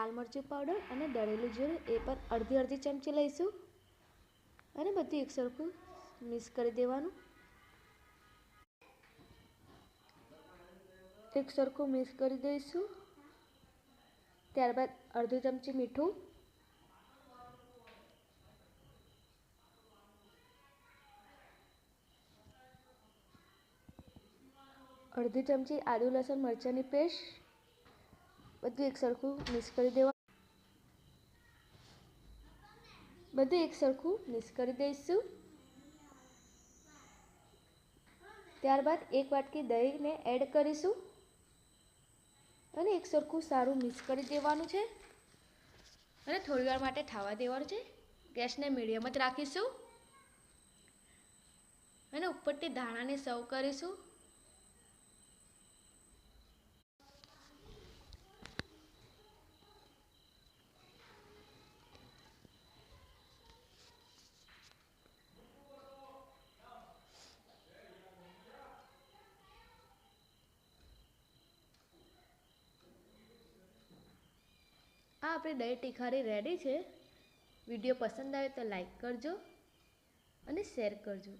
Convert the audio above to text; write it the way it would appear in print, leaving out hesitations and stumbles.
લાલ મરચું પાવડર અને દળેલું જીરું એ પણ અડધી ચમચી લઈશું અને બધું એકસરખું મિક્સ કરી દેવાનું। એકસરખું મિક્સ કરી દઈશું। ત્યારબાદ અડધી ચમચી મીઠું, અડધી ચમચી આદુ લસણ મરચાંની પેસ્ટ, બધું એકસરખું મિક્સ કરી દેવાનું। બધું એકસરખું મિક્સ કરી દઈશું। ત્યારબાદ એક વાટકી દહીંને એડ કરીશું અને એકસરખું સારું મિક્સ કરી દેવાનું છે અને થોડીવાર માટે થવા દેવાનું છે। ગેસને મીડિયમ જ રાખીશું અને ઉપરથી ધાણાને સર્વ કરીશું। આ આપણી દહીં તીખારી રેડી છે। વિડીયો પસંદ આવે તો લાઈક કરજો અને શેર કરજો।